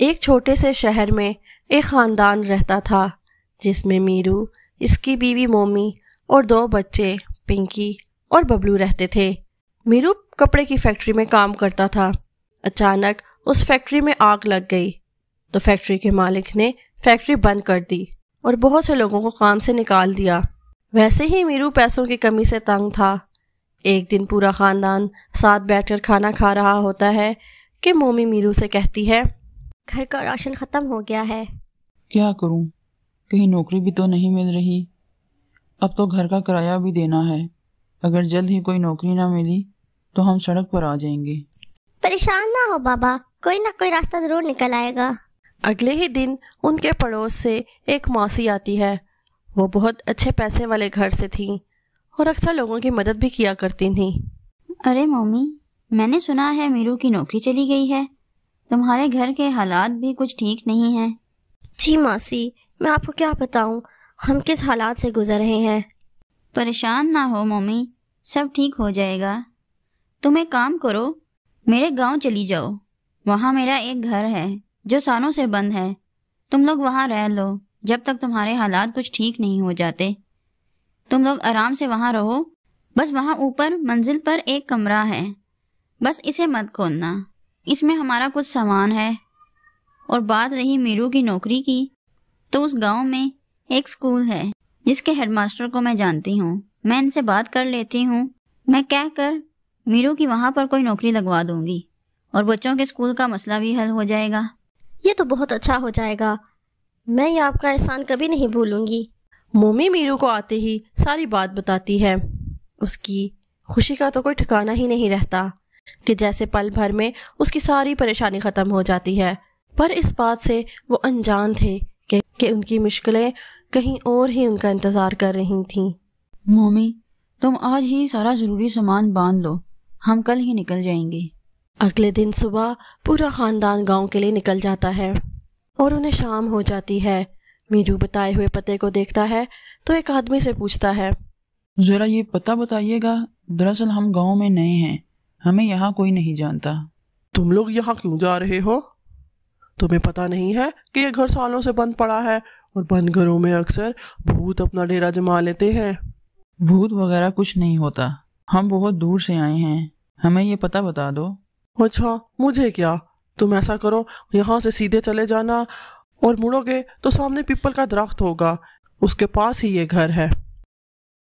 ایک چھوٹے سے شہر میں ایک خاندان رہتا تھا جس میں میرو، اس کی بیوی مومی اور 2 بچے پنکی اور ببلو رہتے تھے۔ میرو کپڑے کی فیکٹری میں کام کرتا تھا۔ اچانک اس فیکٹری میں آگ لگ گئی تو فیکٹری کے مالک نے فیکٹری بند کر دی اور بہت سے لوگوں کو کام سے نکال دیا۔ ویسے ہی میرو پیسوں کی کمی سے تنگ تھا۔ ایک دن پورا خاندان ساتھ بیٹھ کر کھانا کھا رہا ہوتا ہے کہ مومی میرو سے کہتی ہے، گھر کا راشن ختم ہو گیا ہے۔ کیا کروں؟ کہیں نوکری بھی تو نہیں مل رہی۔ اب تو گھر کا کرایہ بھی دینا ہے۔ اگر جلد ہی کوئی نوکری نہ ملی تو ہم سڑک پر آ جائیں گے۔ پریشان نہ ہو بابا، کوئی نہ کوئی راستہ ضرور نکل آئے گا۔ اگلے ہی دن ان کے پڑوس سے ایک موسی آتی ہے۔ وہ بہت اچھے پیسے والے گھر سے تھیں اور اکثر لوگوں کی مدد بھی کیا کرتی تھیں۔ ارے مومی، میں نے سنا ہے میرو کی نوکری چلی گئی ہے۔ تمہارے گھر کے حالات بھی کچھ ٹھیک نہیں ہیں۔ جی موسی، میں آپ کو کیا بتاؤں ہم کس حالات سے گزر رہے ہیں۔ پریشان نہ ہو مومی، سب ٹھیک ہو جائے گا۔ تم ایک کام کرو، میرے گاؤں چلی جاؤ۔ وہاں میرا ایک گھر ہے جو سالوں سے بند ہے۔ تم لوگ وہاں رہ لو جب تک تمہارے حالات کچھ ٹھیک نہیں ہو جاتے۔ تم لوگ آرام سے وہاں رہو۔ بس وہاں اوپر منزل پر ایک کمرہ ہے، بس اسے مت کھولنا۔ اس میں ہمارا کچھ سامان ہے۔ اور بات رہی میرو کی نوکری کی، تو اس گاؤں میں ایک اسکول ہے جس کے ہیڈ ماسٹر کو میں جانتی ہوں۔ میں ان سے بات کر لیتی ہوں۔ میں کہہ کر میرو کی وہاں پر کوئی نوکری لگوا دوں گی اور بچوں کے اسکول کا مسئلہ بھی حل ہو جائے گا۔ یہ تو بہت اچھا ہو جائے گا، میں یہ آپ کا احسان کبھی نہیں بھولوں گی۔ مومی میرو کو آتے ہی ساری بات بتاتی ہے۔ اس کی خوشی کا تو کوئی ٹھکانہ ہی نہیں رہتا کہ جیسے پل بھر میں اس کی ساری پریشانی ختم ہو جاتی ہے۔ پر اس بات سے وہ انجان تھے کہ ان کی مشکلیں کہیں اور ہی ان کا انتظار کر رہی تھیں۔ مومی، تم آج ہی سارا ضروری سامان باندھ لو، ہم کل ہی نکل جائیں گے۔ اگلے دن صبح پورا خاندان گاؤں کے لیے نکل جاتا ہے اور انہیں شام ہو جاتی ہے۔ میرو بتائے ہوئے پتے کو دیکھتا ہے تو ایک آدمی سے پوچھتا ہے، ذرا یہ پتہ بتائیے گا، دراصل ہم گاؤں میں نئے ہیں، ہمیں یہاں کوئی نہیں جانتا۔ تم لوگ یہاں کیوں جا رہے ہو؟ تمہیں پتہ نہیں ہے کہ یہ گھر سالوں سے بند پڑا ہے اور بند گھروں میں اکثر بھوت اپنا ڈیرا جما لیتے ہیں۔ بھوت وغیرہ کچھ نہیں ہوتا، ہم بہت دور سے آئے ہیں، ہمیں یہ پتہ بتا دو۔ اچھا، مجھے کیا؟ تم ایسا کرو، یہاں سے سیدھے چلے جانا اور مڑو گے تو سامنے پیپل کا درخت ہوگا، اس کے پاس ہی یہ گھر ہے۔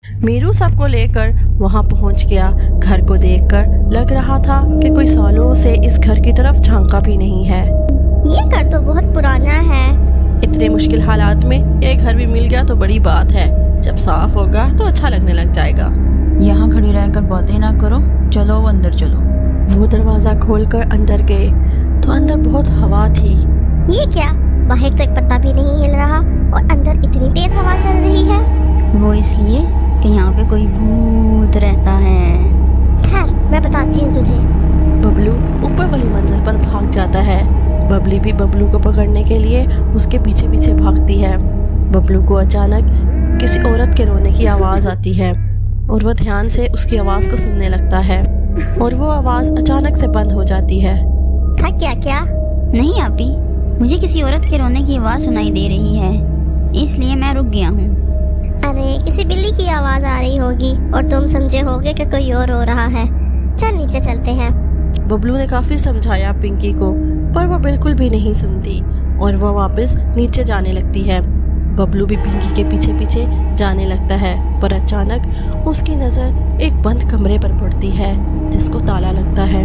میرو سب کو لے کر وہاں پہنچ گیا۔ گھر کو دیکھ کر لگ رہا تھا کہ کوئی سالوں سے اس گھر کی طرف جھانکا بھی نہیں ہے۔ یہ گھر تو بہت پرانا ہے۔ اتنے مشکل حالات میں ایک گھر بھی مل گیا تو بڑی بات ہے، جب صاف ہوگا تو اچھا لگنے لگ جائے گا۔ یہاں کھڑی رہ کر باتیں نہ کرو، چلو اندر چلو۔ وہ دروازہ کھول کر اندر گئے تو اندر بہت ہوا تھی۔ یہ کیا؟ باہر تو ایک پتا بھی نہیں ہل رہا اور اندر اتنی تیز ہوا چل رہی ہے۔ وہ اس لیے کہ یہاں پہ کوئی بھوت رہتا ہے۔ ٹھہر، میں بتاتی ہوں تجھے۔ ببلو اوپر والی منزل پر بھاگ جاتا ہے۔ ببلی بھی ببلو کو پکڑنے کے لیے اس کے پیچھے پیچھے بھاگتی ہے۔ ببلو کو اچانک کسی عورت کے رونے کی آواز آتی ہے اور وہ دھیان سے اس کی آواز کو سننے لگتا ہے اور وہ آواز اچانک سے بند ہو جاتی ہے۔ تھک گیا کیا؟ نہیں آپی، مجھے کسی عورت کے رونے کی آواز سنائی دے رہی ہے، اس لیے میں رک گیا ہوں۔ ارے کسی بلی کی آواز آ رہی ہوگی اور تم سمجھے ہوگے کہ کوئی اور رو رہا ہے۔ چل نیچے چلتے ہیں۔ ببلو نے کافی سمجھایا پنکی کو، پر وہ بالکل بھی نہیں سنتی اور وہ واپس نیچے جانے لگتی ہے۔ ببلو بھی پنکی کے پیچھے پیچھے جانے لگتا ہے، پر اچانک اس کی نظر ایک بند کمرے پر پڑتی ہے جس کو تالا لگتا ہے۔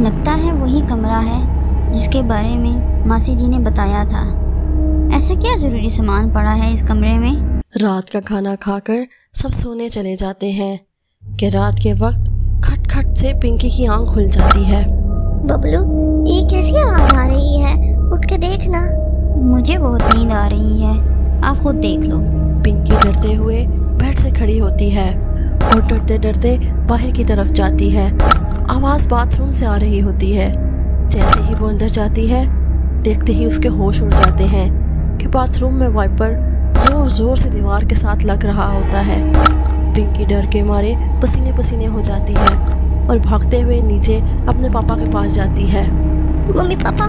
لگتا ہے وہی کمرہ ہے جس کے بارے میں ماسی جی نے بتایا تھا۔ ایسا کیا ضروری سامان پڑا ہے اس کمرے میں؟ رات کا کھانا کھا کر سب سونے چلے جاتے ہیں کہ رات کے وقت کھٹ کھٹ سے پنکی کی آنکھ کھل جاتی ہے۔ ببلو، یہ کیسی آواز آ رہی ہے؟ اٹھ کے دیکھنا۔ مجھے بہت نیند آ رہی ہے، آپ خود دیکھ لو۔ پنکی ڈرتے ہوئے بیڈ سے کھڑی ہوتی ہے اور ڈرتے ڈرتے باہر کی طرف جاتی ہے۔ آواز باتھ روم سے آ رہی ہوتی ہے۔ جیسے ہی وہ اندر جاتی ہے، دیکھتے ہی اس کے ہوش اڑ جاتے ہیں کہ باتھ روم میں وائپر زور زور سے دیوار کے ساتھ لگ رہا ہوتا ہے۔ پنکی ڈر کے مارے پسینے پسینے ہو جاتی ہے اور بھاگتے ہوئے نیچے اپنے پاپا کے پاس جاتی ہے۔ Mummy papa,